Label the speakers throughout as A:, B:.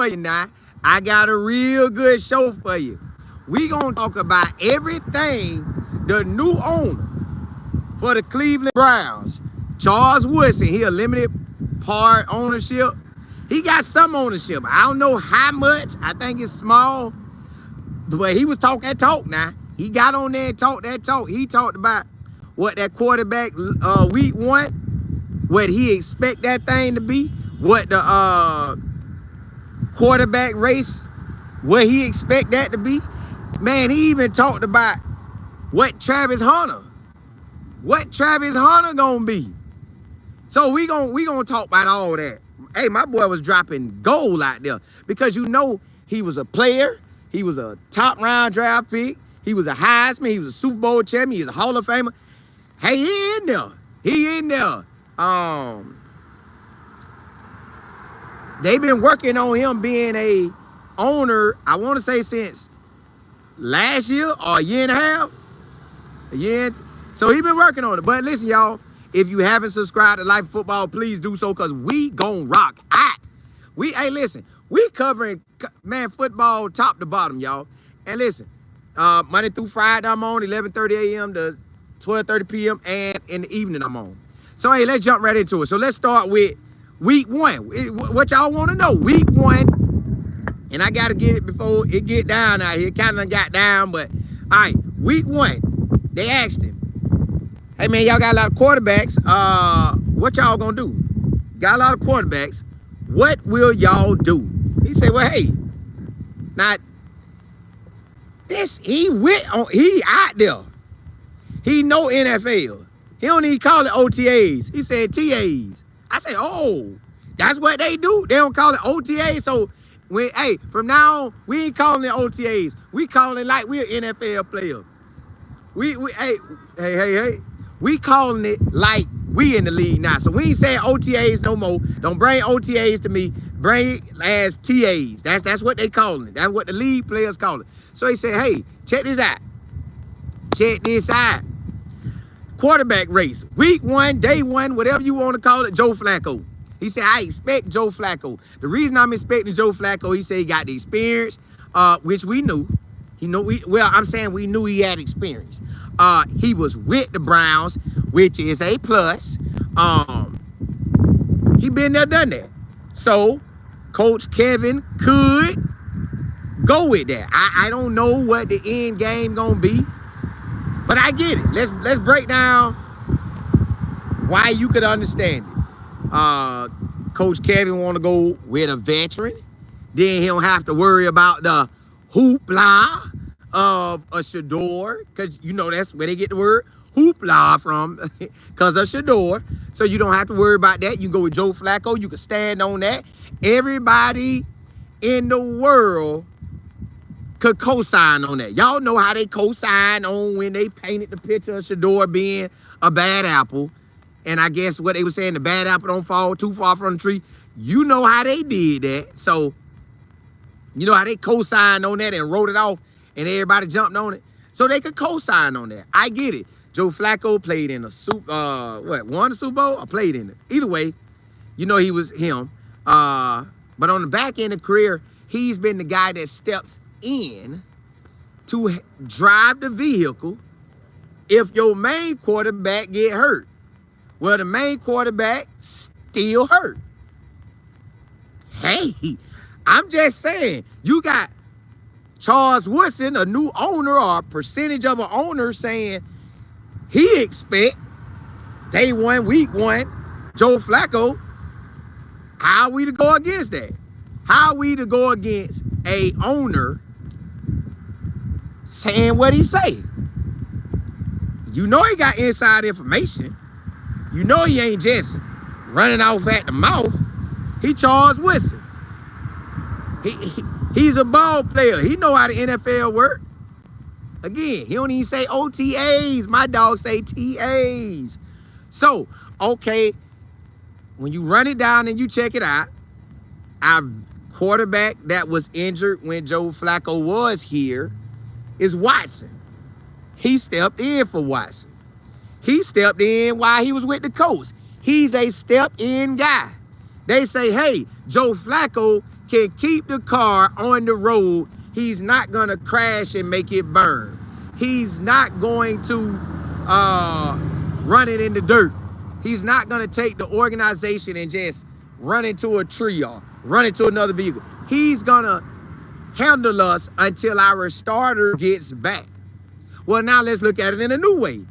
A: for you now. I got a real good show for you. We gonna talk about everything the new owner for the Cleveland Browns, Charles Woodson. He a limited part ownership. He got some ownership. I don't know how much. I think it's small. But he was talking that talk now. He got on there and talked that talk. He talked about what that quarterback week 1, what he expect that thing to be, what the quarterback race, what he expect that to be. Man, he even talked about what Travis Hunter gonna be. So we gonna talk about all that. Hey, my boy was dropping gold out there because you know he was a player. He was a top round draft pick. He was a Heisman. He was a Super Bowl champion. He's a Hall of Famer. Hey, he in there. He in there. They've been working on him being a owner, I want to say since last year or a year and a half. So he been working on it. But listen, y'all, if you haven't subscribed to Life of Football, please do so because we gon' rock out. Hey, listen, we covering, man, football top to bottom, y'all. And listen, Monday through Friday, I'm on 11:30 a.m. to 12:30 p.m. and in the evening, I'm on. So, hey, let's jump right into it. So, let's start with week 1. What y'all want to know? Week 1, and I got to get it before it get down out here. It kind of got down, but, all right, week 1, they asked him, hey, man, y'all got a lot of quarterbacks. What y'all going to do? Got a lot of quarterbacks. What will y'all do? He said, well, hey, now, he out there. He know NFL. He don't even call it OTAs. He said TAs. I said, oh, that's what they do. They don't call it OTAs. So, from now on, we ain't calling it OTAs. We calling it like we're an NFL player. Hey. We calling it like we in the league now. So we ain't saying OTAs no more. Don't bring OTAs to me. Bring it as TAs. That's what they calling it. That's what the league players call it. So he said, hey, check this out. Check this out. Quarterback race. Week 1, day 1, whatever you want to call it, Joe Flacco. He said, I expect Joe Flacco. The reason I'm expecting Joe Flacco, he said he got the experience, which we knew. We knew he had experience. He was with the Browns, which is a plus. He been there, done that. So, Coach Kevin could go with that. I don't know what the end game gonna be, but I get it. Let's break down why you could understand it. Coach Kevin want to go with a veteran. Then he don't have to worry about the hoopla of a Shedeur, because you know that's where they get the word hoopla from, because of Shedeur. So you don't have to worry about that. You can go with Joe Flacco. You can stand on that. Everybody in the world could co-sign on that. Y'all know how they co-sign on when they painted the picture of Shedeur being a bad apple. And I guess what they were saying, the bad apple don't fall too far from the tree. You know how they did that. So, you know how they co-signed on that and wrote it off and everybody jumped on it. So they could co-sign on that. I get it. Joe Flacco played in a won the Super Bowl or played in it? Either way, you know he was him. But on the back end of career, he's been the guy that steps in to drive the vehicle if your main quarterback get hurt. Well, the main quarterback still hurt. Hey, I'm just saying, you got Charles Woodson, a new owner or a percentage of an owner, saying he expect day 1, week 1, Joe Flacco. How are we to go against that? How are we to go against a owner saying what he say? You know he got inside information. You know he ain't just running off at the mouth. He Charles Woodson. He's a ball player. He know how the NFL work. Again, he don't even say OTAs. My dog say TAs. So, okay, when you run it down and you check it out, our quarterback that was injured when Joe Flacco was here is Watson. He stepped in for Watson. He stepped in while he was with the Colts. He's a step-in guy. They say, hey, Joe Flacco can keep the car on the road. He's not going to crash and make it burn. He's not going to run it in the dirt. He's not going to take the organization and just run into a tree or run into another vehicle. He's going to handle us until our starter gets back. Well, now let's look at it in a new way,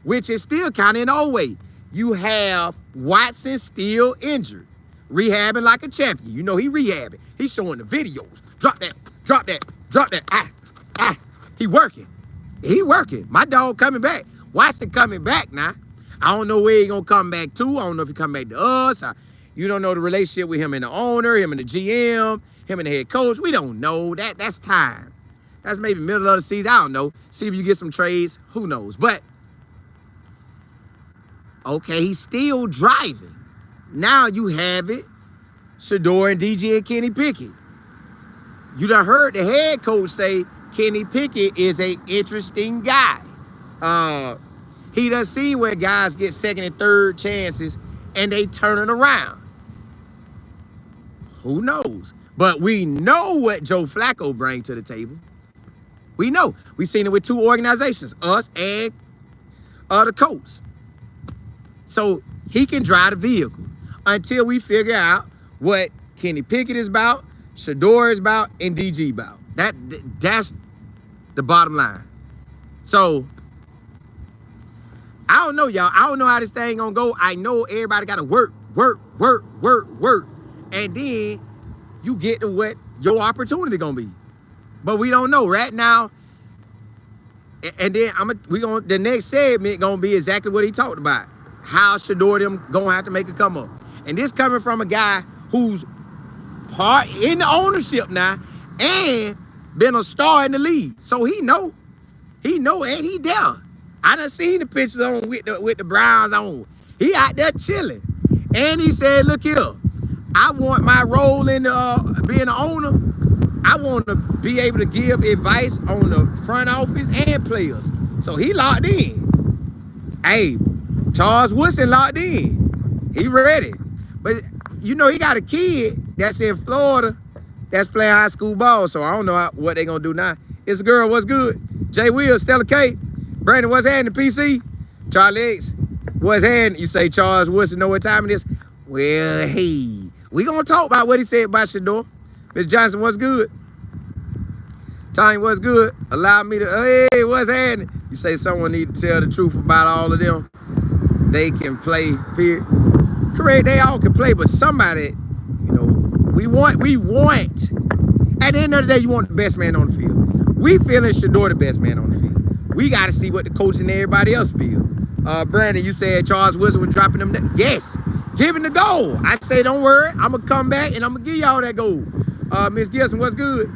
A: which is still kind of an old way. You have Woodson still injured, rehabbing like a champion. You know he rehabbing. He's showing the videos. Drop that, drop that, drop that. He working. He working. My dog coming back. Woodson coming back now. I don't know where he gonna come back to. I don't know if he come back to us. You don't know the relationship with him and the owner, him and the GM, him and the head coach. We don't know. That's time. That's maybe middle of the season. I don't know. See if you get some trades. Who knows? But okay, he's still driving. Now you have it. Shedeur and DJ and Kenny Pickett. You done heard the head coach say Kenny Pickett is an interesting guy. He done seen where guys get second and third chances and they turn it around. Who knows? But we know what Joe Flacco brings to the table. We know. We've seen it with two organizations, us and the Colts. So he can drive the vehicle until we figure out what Kenny Pickett is about, Shedeur is about, and DG about. That's the bottom line. So I don't know, y'all. I don't know how this thing gonna go. I know everybody gotta work. And then you get to what your opportunity gonna be. But we don't know right now. And then the next segment gonna be exactly what he talked about. How Shedeur them gonna have to make a come up. And this coming from a guy who's part in the ownership now and been a star in the league. So he know and he there. I done seen the pictures on with the Browns on. He out there chilling. And he said, look here, I want my role in being an owner. I want to be able to give advice on the front office and players. So he locked in. Hey, Charles Woodson locked in. He ready. But you know, he got a kid that's in Florida that's playing high school ball. So I don't know what they gonna do now. It's a girl, what's good? Jay Will, Stella K. Brandon, what's happening? PC. Charlie X, what's happening? You say Charles Woodson know what time it is? Well, hey, we gonna talk about what he said about Shedeur. Mr. Johnson, what's good? Tony, what's good? Allow me to, hey, what's happening? You say someone need to tell the truth about all of them. They can play, period. Correct, they all can play, but somebody, you know, we want, at the end of the day, you want the best man on the field. We feeling Shedeur the best man on the field. We got to see what the coach and everybody else feel. Brandon, you said Charles Woodson was dropping them. Yes, give him the goal. I say, don't worry. I'm going to come back and I'm going to give y'all that goal. Miss Gibson, what's good?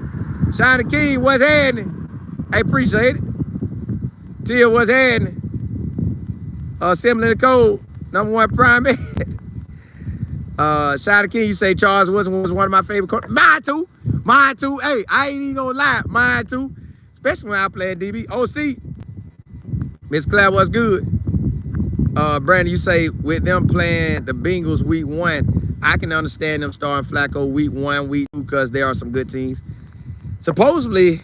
A: Shiny King, what's happening? I appreciate it. Tia, what's happening? Assembling the code, #1 prime man. Shiny King, you say Charles Woodson was one of my favorite coaches. Mine too. Mine too. Hey, I ain't even going to lie. Mine too. Especially when I play DB. OC. Miss Claire, what's good? Brandon, you say with them playing the Bengals week 1, I can understand them starting Flacco week 1, week 2, because there are some good teams. Supposedly,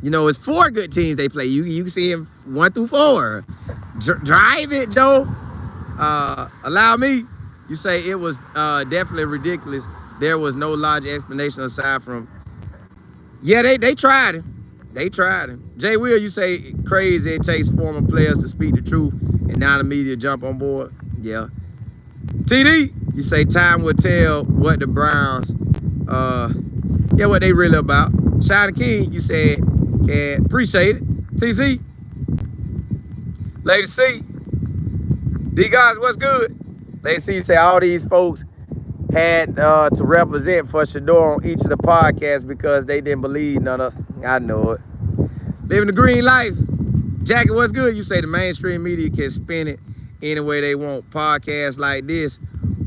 A: you know, it's 4 good teams they play. You can see him 1 through 4. Drive it, Joe. Allow me. You say it was definitely ridiculous. There was no logic explanation aside from, yeah, they tried him. They tried him. Jay Will, you say crazy it takes former players to speak the truth and now the media jump on board. Yeah. TD, you say time will tell what the Browns, what they really about. Shiny King, you said, can appreciate it. TC. Lady C. D guys, what's good? Lady C, you say all these folks had to represent for Shedeur on each of the podcasts because they didn't believe none of us. I know it. Living the green life. Jackie, what's good? You say the mainstream media can spin it any way they want. Podcasts like this,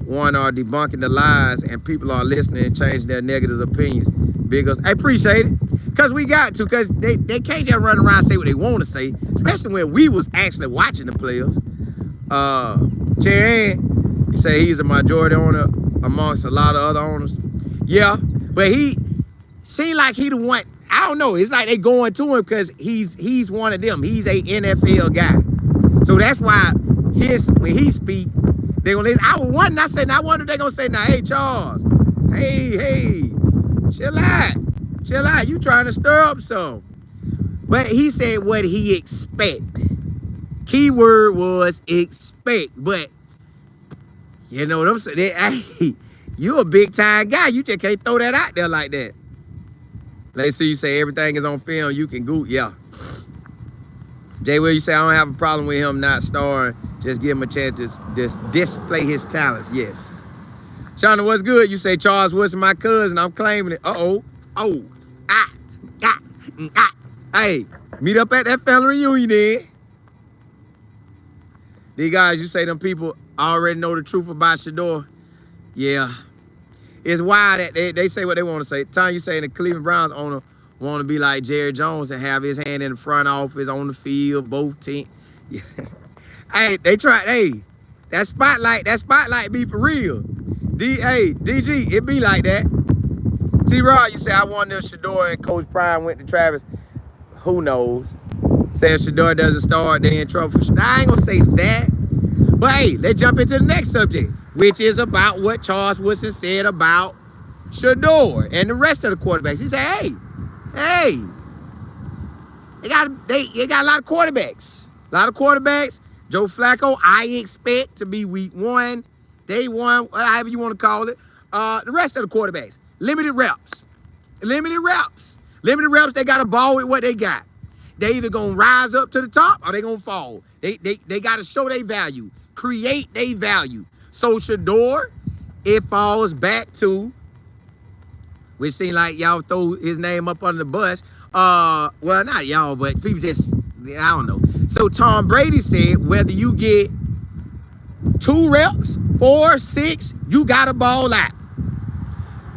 A: one, are debunking the lies and people are listening and changing their negative opinions. Because I appreciate it. Because we got to. Because they can't just run around and say what they want to say. Especially when we was actually watching the players. Cherry Ann, you say he's a majority owner amongst a lot of other owners. Yeah, but he seemed like he the one. I don't know. It's like they going to him because he's one of them. He's a NFL guy. So that's why when he speak, they gonna listen. I wonder if they gonna say, now, hey, Charles, hey, chill out. You trying to stir up some. But he said what he expect. Keyword was expect. But you know what I'm saying? Hey, you a big time guy. You just can't throw that out there like that. Let's see, you say everything is on film. You can go, yeah. Jay Will, you say I don't have a problem with him not starring. Just give him a chance to just display his talents. Yes. Shauna, what's good? You say Charles Woodson, my cousin. I'm claiming it. Hey, meet up at that family reunion then. These guys, you say them people already know the truth about Shedeur. Yeah. It's wild that they say what they want to say. Time you saying the Cleveland Browns owner want to be like Jerry Jones and have his hand in the front office, on the field, both teams. Yeah. Hey, they tried. Hey, that spotlight be for real. DG, it be like that. T-Rod, you say I wonder if Shedeur and Coach Prime went to Travis. Who knows? Say if Shedeur doesn't start, they in trouble. I ain't gonna say that. But hey, let's jump into the next subject, which is about what Charles Woodson said about Shedeur and the rest of the quarterbacks. He said, hey, they got a lot of quarterbacks. A lot of quarterbacks. Joe Flacco, I expect to be week 1, day 1, however you want to call it. The rest of the quarterbacks, limited reps. Limited reps, they got to ball with what they got. They either going to rise up to the top or they going to fall. They got to show their value, create their value. So Shedeur, it falls back to, which seems like y'all throw his name up under the bus. Well, not y'all, but people just, I don't know. So Tom Brady said, whether you get 2 reps, 4, 6, you got to ball out.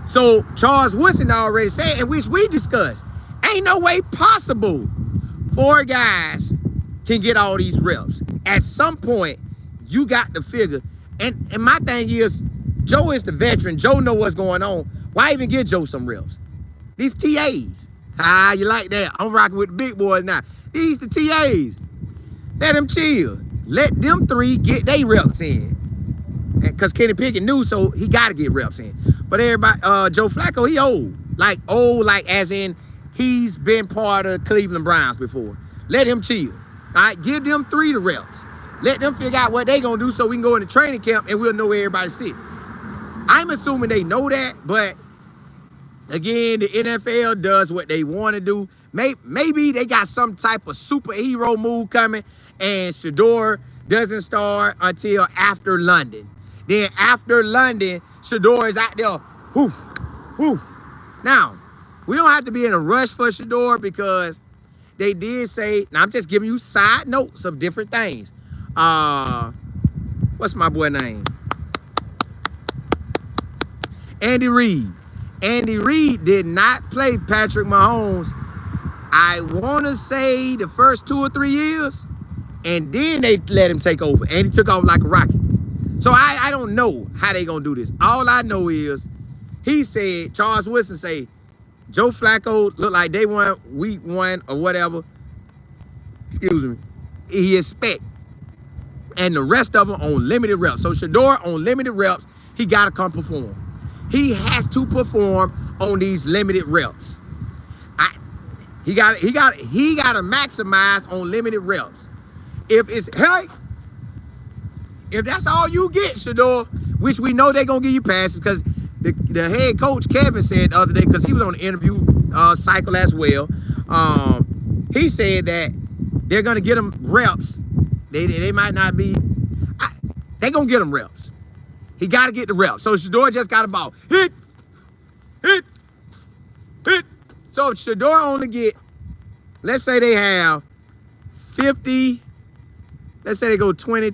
A: So Charles Woodson already said, and which we discussed, ain't no way possible 4 guys can get all these reps. At some point, you got to figure. And my thing is, Joe is the veteran. Joe know what's going on. Why even give Joe some reps? These TAs. You like that? I'm rocking with the big boys now. These the TAs. Let them chill. Let them 3 get their reps in. Because Kenny Pickett knew, so he got to get reps in. But everybody, Joe Flacco, he old. Like as in he's been part of the Cleveland Browns before. Let him chill. All right, give them 3 the reps. Let them figure out what they going to do so we can go into training camp and we'll know where everybody sit. I'm assuming they know that, but again, the NFL does what they want to do. Maybe they got some type of superhero move coming and Shedeur doesn't start until after London. Then after London, Shedeur is out there. Whoo. Now, we don't have to be in a rush for Shedeur because they did say, now I'm just giving you side notes of different things. What's my boy name? Andy Reid. Andy Reid did not play Patrick Mahomes, I want to say the first 2 or 3 years, and then they let him take over, and he took off like a rocket. So I don't know how they going to do this. All I know is he said, Charles Woodson say, Joe Flacco look like day 1, week 1, or whatever. Excuse me. He expect. And the rest of them on limited reps. So Shedeur on limited reps, he got to come perform. He has to perform on these limited reps. He got to maximize on limited reps. If that's all you get, Shedeur, which we know they're gonna give you passes, because the head coach Kevin said the other day, because he was on the interview cycle as well. He said that they're gonna get him reps. They might not be. They're gonna get him reps. He got to get the reps. So Shedeur just got a ball. Hit. So if Shedeur only get, let's say they have 50, let's say they go 20.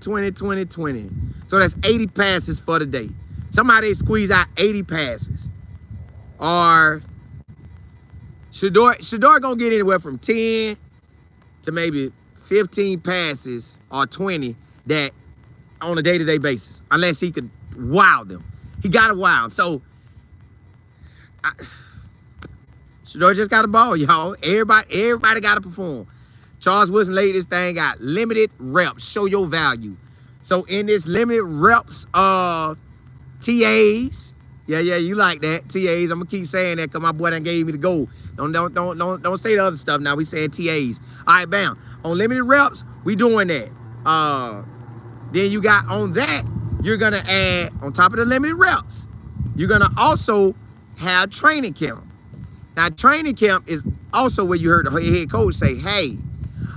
A: So that's 80 passes for the day. Somebody squeeze out 80 passes. Or Shedeur gonna get anywhere from 10 to maybe 15 passes or 20 that on a day-to-day basis, unless he could wow them. He got to wow them. So Shedeur just got a ball, y'all. Everybody got to perform. Charles Woodson laid this thing out. Limited reps. Show your value. So in this limited reps of TAs, yeah, you like that. TAs. I'm gonna keep saying that because my boy done gave me the goal. Don't say the other stuff now. We saying TAs. All right, bam. On limited reps, we doing that. Then you got on that, you're gonna add on top of the limited reps. You're gonna also have training camp. Now, training camp is also where you heard the head coach say, hey,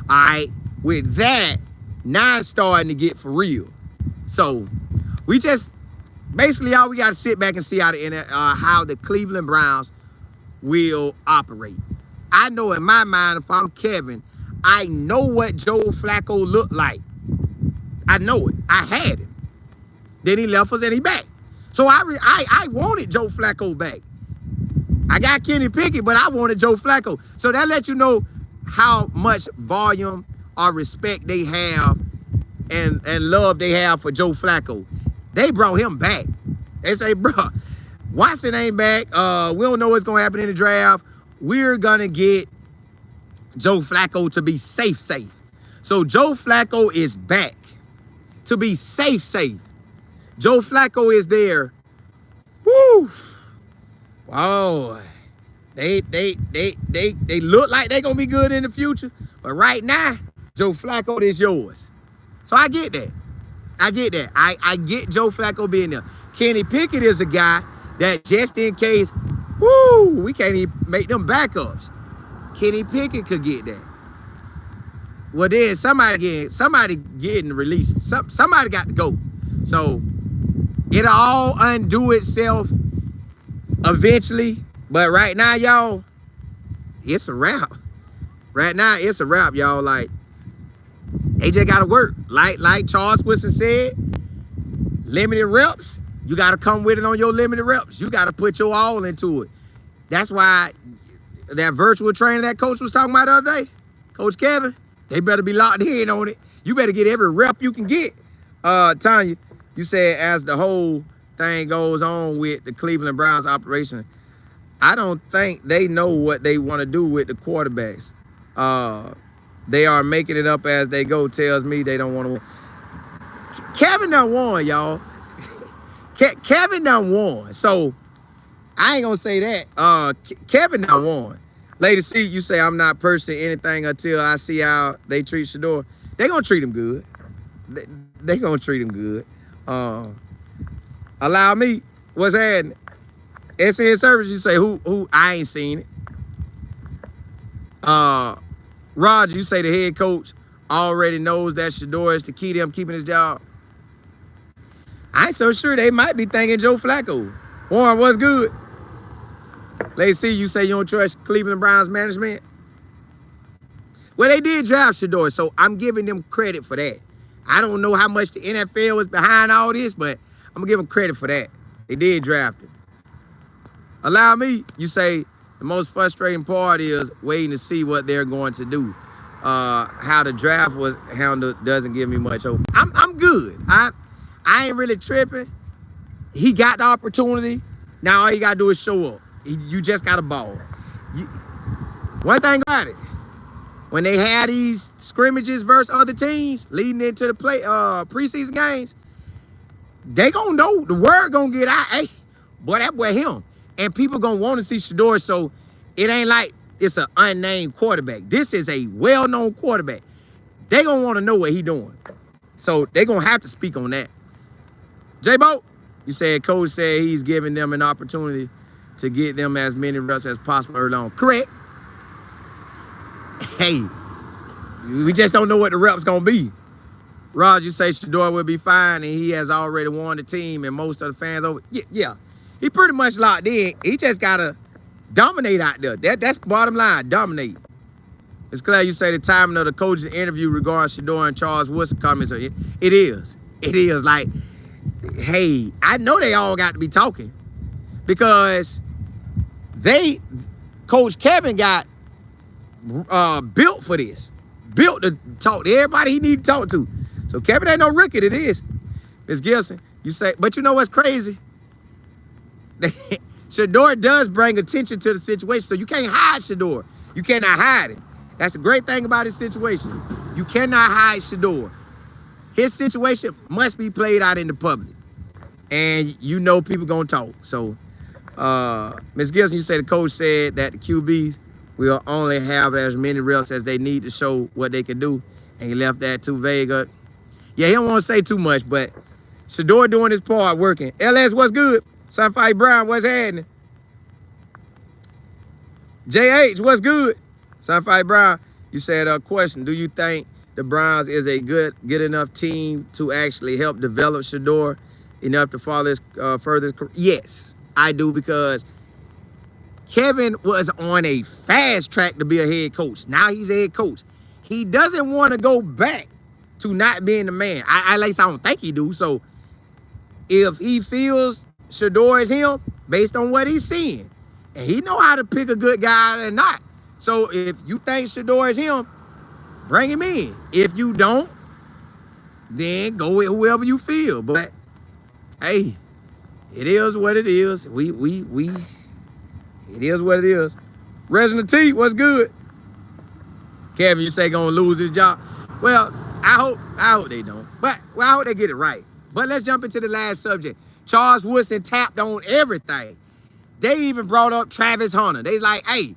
A: all right, with that, now it's starting to get for real. So we just, basically, all we got to sit back and see how the Cleveland Browns will operate. I know in my mind, if I'm Kevin, I know what Joe Flacco looked like. I know it. I had him. Then he left us and he back. So I wanted Joe Flacco back. I got Kenny Pickett, but I wanted Joe Flacco. So that lets you know how much volume or respect they have and love they have for Joe Flacco. They brought him back. They say, bro, Watson ain't back. We don't know what's going to happen in the draft. We're going to get Joe Flacco to be safe. So Joe Flacco is back to be safe. Joe Flacco is there. Woo! Wow. They look like they gonna be good in the future, but right now, Joe Flacco is yours. So I get that. I get Joe Flacco being there. Kenny Pickett is a guy that just in case, woo, we can't even make them backups. Kenny Pickett could get that. Well, then somebody getting released. Somebody got to go. So it'll all undo itself eventually. But right now, y'all, it's a wrap. Right now, it's a wrap, y'all. Like, they just got to work. Like Charles Woodson said, limited reps. You got to come with it on your limited reps. You got to put your all into it. That's why that virtual training that coach was talking about the other day, Coach Kevin, they better be locked in on it. You better get every rep you can get. Tanya, you said as the whole thing goes on with the Cleveland Browns operation, I don't think they know what they want to do with the quarterbacks. They are making it up as they go. Tells me they don't want to win. Kevin done won, y'all. Kevin done won. So I ain't gonna say that. Kevin done won. Lady C, you say I'm not purchasing anything until I see how they treat Shedeur. They gonna treat him good. They gonna treat him good. Allow me. What's happening? SN Service, you say who? I ain't seen it. Roger, you say the head coach already knows that Shedeur is the key to him keeping his job. I ain't so sure. They might be thinking Joe Flacco. Warren, what's good? Let's see, you say you don't trust Cleveland Browns management? Well, they did draft Shedeur, so I'm giving them credit for that. I don't know how much the NFL was behind all this, but I'm going to give them credit for that. They did draft him. Allow me, you say the most frustrating part is waiting to see what they're going to do. How the draft was handled doesn't give me much hope. I'm good. I ain't really tripping. He got the opportunity. Now all you got to do is show up. You just got a ball. One thing about it, when they had these scrimmages versus other teams leading into the preseason games, they gonna know, the word gonna get out. Hey, boy, that boy him. And people gonna want to see Shedeur, so it ain't like it's an unnamed quarterback. This is a well-known quarterback. They gonna want to know what he doing. So they gonna have to speak on that. J-Bo, you said coach said he's giving them an opportunity to get them as many reps as possible early on. Correct. Hey, we just don't know what the rep's gonna be. Rod, you say Shedeur will be fine and he has already won the team and most of the fans over. Yeah. He pretty much locked in. He just gotta dominate out there. That's bottom line, dominate. It's clear you say the timing of the coach's interview regarding Shedeur and Charles Woodson comments. It is. It is like, hey, I know they all got to be talking because Coach Kevin got built for this. Built to talk to everybody he need to talk to. So Kevin ain't no rookie, it is. Ms. Gibson, you say, but you know what's crazy? Shedeur does bring attention to the situation, so you can't hide Shedeur. You cannot hide it. That's the great thing about his situation. You cannot hide Shedeur. His situation must be played out in the public. And you know people gonna talk. So, Ms. Gilson, you say the coach said that the QBs will only have as many reps as they need to show what they can do. And he left that too vague. Yeah, he don't want to say too much, but Shedeur doing his part, working. LS, what's good? Sunfight Brown, what's happening? JH, what's good? Sunfight Brown, you said a question. Do you think the Browns is a good enough team to actually help develop Shedeur enough to follow his further? Yes, I do, because Kevin was on a fast track to be a head coach. Now he's a head coach. He doesn't want to go back to not being the man. At least I don't think he do. So if he feels Shedeur is him, based on what he's seeing, and he know how to pick a good guy or not. So if you think Shedeur is him, bring him in. If you don't, then go with whoever you feel. But hey, it is what it is. It is what it is. Reginald T, what's good? Kevin, you say gonna lose his job. Well, I hope they don't. But I hope they get it right. But let's jump into the last subject. Charles Woodson tapped on everything. They even brought up Travis Hunter. They like, hey,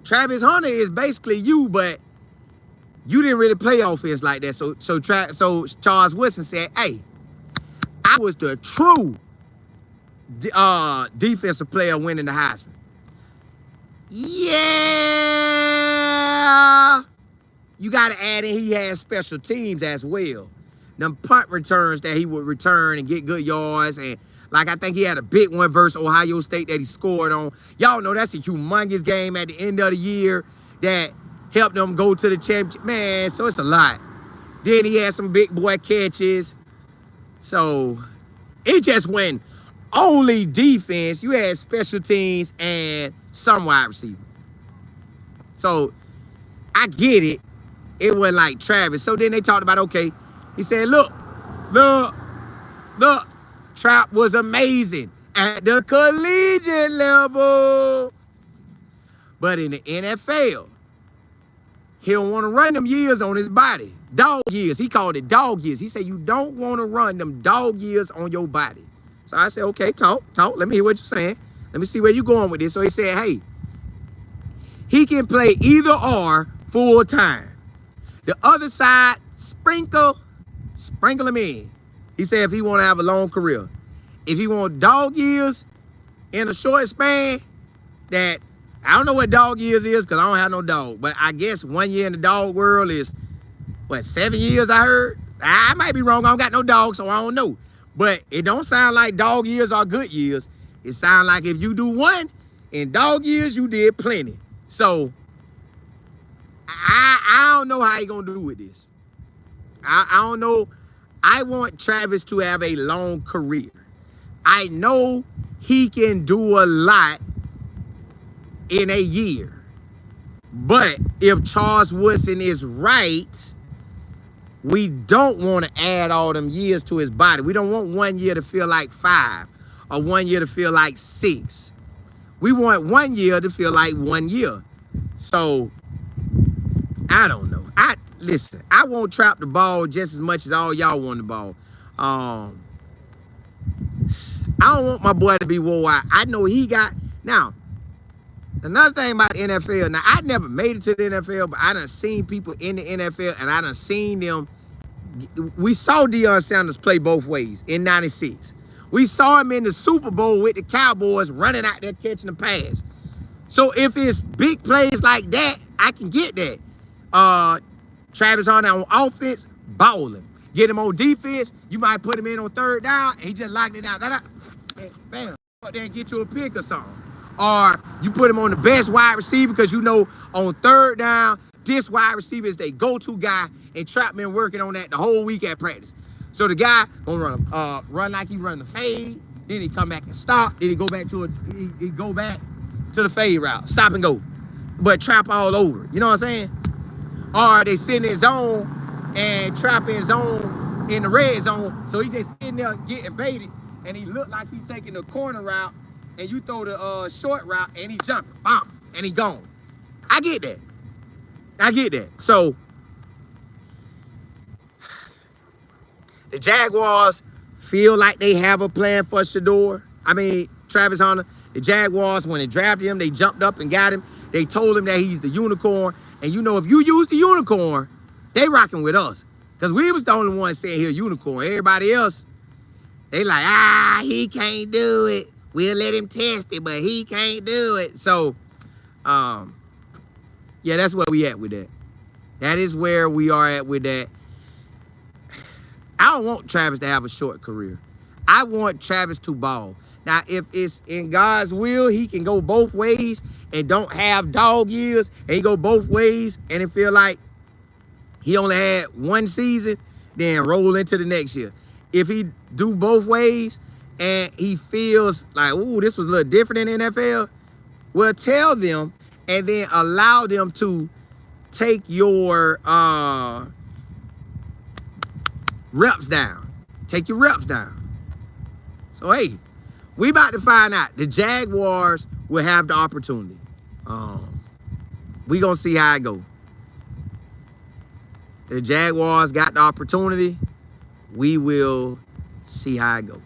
A: Travis Hunter is basically you, but you didn't really play offense like that. So Charles Woodson said, hey, I was the true defensive player winning the Heisman. Yeah. You got to add in he has special teams as well. Them punt returns that he would return and get good yards. And like I think he had a big one versus Ohio State that he scored on. Y'all know that's a humongous game at the end of the year that helped them go to the championship. Man, so it's a lot. Then he had some big boy catches. So it just went only defense. You had special teams and some wide receiver. So I get it. It wasn't like Travis. So then they talked about, okay, he said, look, the Trap was amazing at the collegiate level. But in the NFL, he don't want to run them years on his body. Dog years. He called it dog years. He said, you don't want to run them dog years on your body. So I said, okay, talk. Let me hear what you're saying. Let me see where you're going with this. So he said, hey, he can play either or full time. The other side, sprinkle him in. He said if he want to have a long career. If he want dog years in a short span, that, I don't know what dog years is because I don't have no dog. But I guess 1 year in the dog world is, what, 7 years I heard? I might be wrong. I don't got no dog, so I don't know. But it don't sound like dog years are good years. It sounds like if you do one in dog years, you did plenty. So I don't know how he gonna do with this. I don't know. I want Travis to have a long career. I know he can do a lot in a year. But if Charles Woodson is right, we don't want to add all them years to his body. We don't want 1 year to feel like 5 or 1 year to feel like 6. We want 1 year to feel like 1 year. So I don't know. Listen, I won't trap the ball just as much as all y'all want the ball. I don't want my boy to be worldwide. I know he got, now, another thing about the NFL, now I never made it to the NFL, but I done seen people in the NFL and I done seen them. We saw Deion Sanders play both ways in '96. We saw him in the Super Bowl with the Cowboys running out there catching the pass. So if it's big plays like that, I can get that. Travis Hunter on offense, ball him. Get him on defense, you might put him in on third down, and he just locked it out. Bam, then get you a pick or something. Or you put him on the best wide receiver because you know on third down, this wide receiver is their go-to guy, and Trap been working on that the whole week at practice. So the guy gonna run like he run the fade, then he come back and stop, then he go back to the fade route, stop and go. But Trap all over, you know what I'm saying? Or they sit in his zone and Trap in his zone in the red zone, so he just sitting there getting baited, and he looked like he taking the corner route, and you throw the short route and he jumping, bam, and he gone. I get that. I get that. So the Jaguars feel like they have a plan for Shedeur. I mean, Travis Hunter. The Jaguars, when they drafted him, they jumped up and got him. They told him that he's the unicorn. And you know, if you use the unicorn, they rocking with us. Because we was the only ones saying he's a unicorn. Everybody else, they like, he can't do it. We'll let him test it, but he can't do it. So, yeah, that's where we at with that. That is where we are at with that. I don't want Travis to have a short career. I want Travis to ball. Now, if it's in God's will, he can go both ways and don't have dog years, and he go both ways, and it feel like he only had one season, then roll into the next year. If he do both ways and he feels like, ooh, this was a little different in the NFL, well, tell them and then allow them to take your reps down. Take your reps down. So, hey, we about to find out. The Jaguars will have the opportunity. We gonna see how it go. The Jaguars got the opportunity. We will see how it go.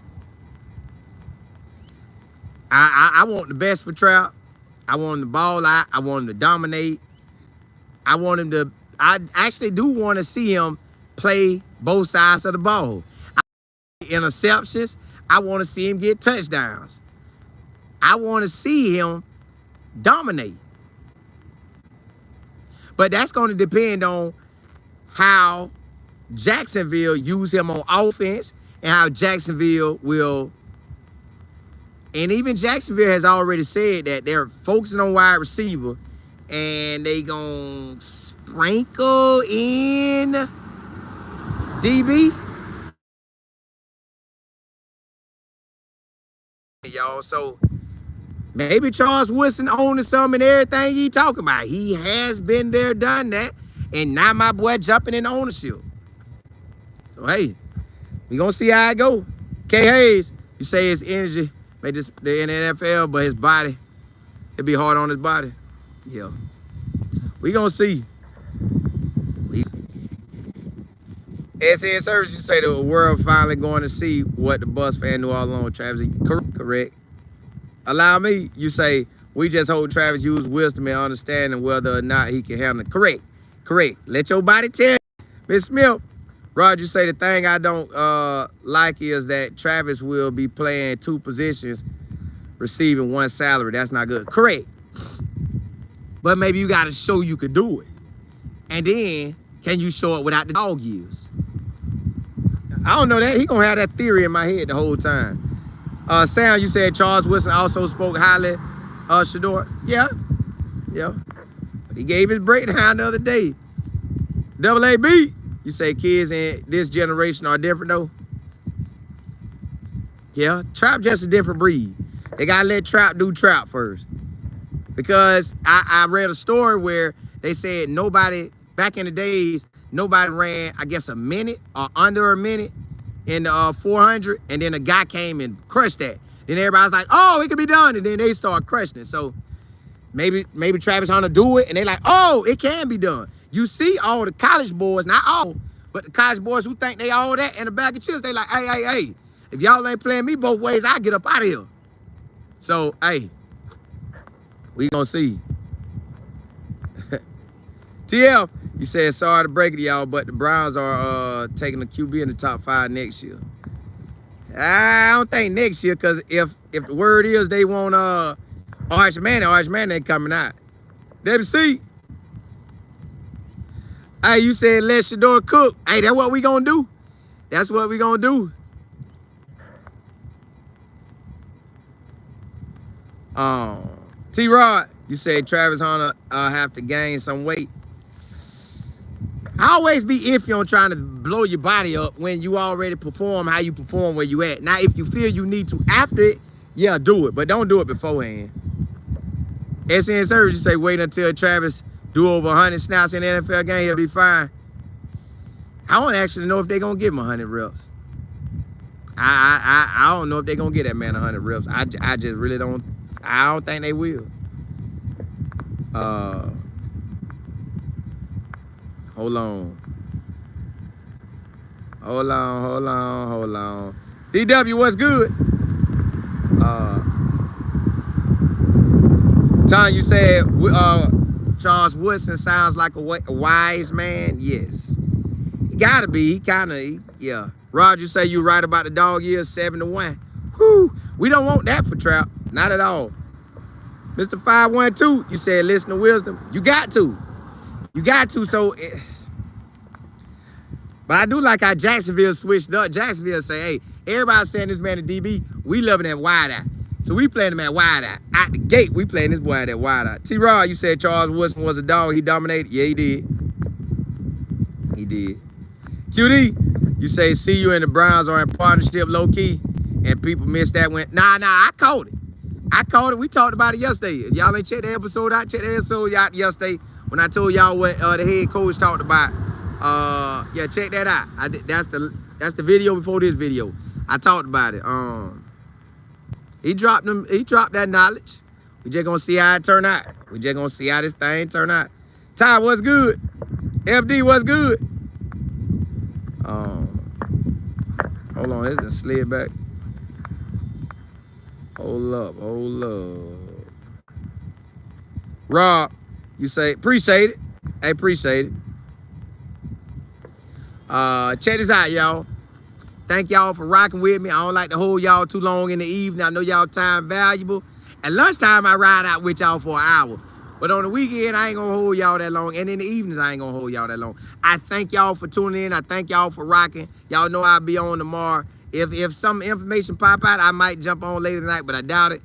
A: I want the best for Trout. I want him to ball out. I want him to dominate. I actually do want to see him play both sides of the ball. Interceptions. I want to see him get touchdowns. I want to see him dominate. But that's going to depend on how Jacksonville use him on offense and how Jacksonville will. And even Jacksonville has already said that they're focusing on wide receiver and they going to sprinkle in DB. Y'all, so maybe Charles Woodson owning some and everything he talking about. He has been there, done that, and now my boy jumping in ownership. So hey, we gonna see how it go. K. Hayes, you say his energy made this in the NFL, but his body, it'd be hard on his body. Yeah, we gonna see. SN Service, you say the world finally going to see what the bus fan knew all along. Travis, correct. Allow me, you say, we just hope Travis use wisdom and understanding whether or not he can handle it. Correct. Let your body tell you. Ms. Smith, Roger, you say the thing I don't like is that Travis will be playing two positions, receiving one salary. That's not good. Correct. But maybe you got to show you could do it. And then, can you show it without the dog years? I don't know that. He gonna have that theory in my head the whole time. Sam, you said Charles Woodson also spoke highly of Shedeur. Yeah. But he gave his breakdown the other day. Double AB, you say kids in this generation are different though. Yeah, Trap just a different breed. They gotta let Trap do Trap first. Because I read a story where they said nobody, back in the days, nobody ran, I guess, a minute or under a minute in the 400, and then a guy came and crushed that. Then everybody's like, oh, it could be done, and then they start crushing it. So maybe Travis Hunter do it, and they like, oh, it can be done. You see all the college boys, not all, but the college boys who think they all that in a bag of chips, they like, hey, if y'all ain't playing me both ways, I get up out of here. So, hey, we gonna see. TF, you said, sorry to break it, y'all, but the Browns are taking the QB in the top 5 next year. I don't think next year, because if the word is they want Arch Manning ain't coming out. WC, hey, you said let Shedeur cook. Hey, that's what we gonna do. That's what we gonna do. T-Rod, you said Travis Hunter have to gain some weight. I always be iffy on trying to blow your body up when you already perform how you perform where you at. Now, if you feel you need to after it, yeah, do it. But don't do it beforehand. SN Service, you say wait until Travis do over 100 snaps in the NFL game, he'll be fine. I don't actually know if they're going to give him 100 reps. I don't know if they're gonna get that man 100 reps. I just really don't. I don't think they will. Hold on. DW, what's good? Tom, you said Charles Woodson sounds like a wise man. Yes, he gotta be. He kind of, yeah. Roger, you say you right about the dog year 7-1. Whew, we don't want that for Trap. Not at all. Mr. 512, you said listen to wisdom. You got to. So, but I do like how Jacksonville switched up. Jacksonville say, hey, everybody's saying this man a DB. We loving that wide eye. So we playing him at wide eye. Out the gate, we playing this boy at that wide eye. T-Rod, you said Charles Woodson was a dog. He dominated. Yeah, he did. He did. QD, you say see you and the Browns are in partnership low-key. And people missed that one. Nah, I caught it. We talked about it yesterday. If y'all ain't checked the episode out, check the episode out yesterday when I told y'all what the head coach talked about. Yeah, check that out. That's the video before this video. I talked about it. He dropped that knowledge. We just gonna see how it turn out. We just gonna see how this thing turn out. Ty, what's good? FD, what's good? Hold on, this is slid back. Hold up. Rob, you say appreciate it. I appreciate it. Check this out, y'all. Thank y'all for rocking with me. I don't like to hold y'all too long in the evening. I know y'all time valuable. At lunchtime, I ride out with y'all for an hour. But on the weekend, I ain't gonna hold y'all that long. And in the evenings, I ain't gonna hold y'all that long. I thank y'all for tuning in. I thank y'all for rocking. Y'all know I'll be on tomorrow. If some information pop out, I might jump on later tonight, but I doubt it.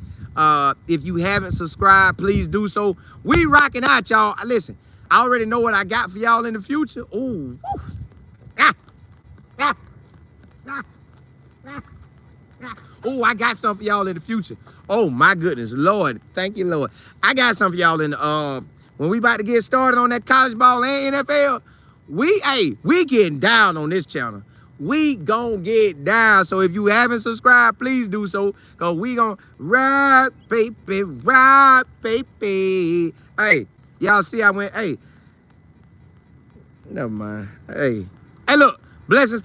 A: If you haven't subscribed, please do so. We rocking out, y'all. Listen, I already know what I got for y'all in the future. Ooh. Oh, I got something for y'all in the future. Oh my goodness, Lord, thank you, Lord. I got something for y'all in when we about to get started on that college ball and NFL. We getting down on this channel. We gonna get down. So if you haven't subscribed, please do so. Cause we gonna ride, baby. Hey, y'all see I went, hey. Never mind. Hey, look, blessings to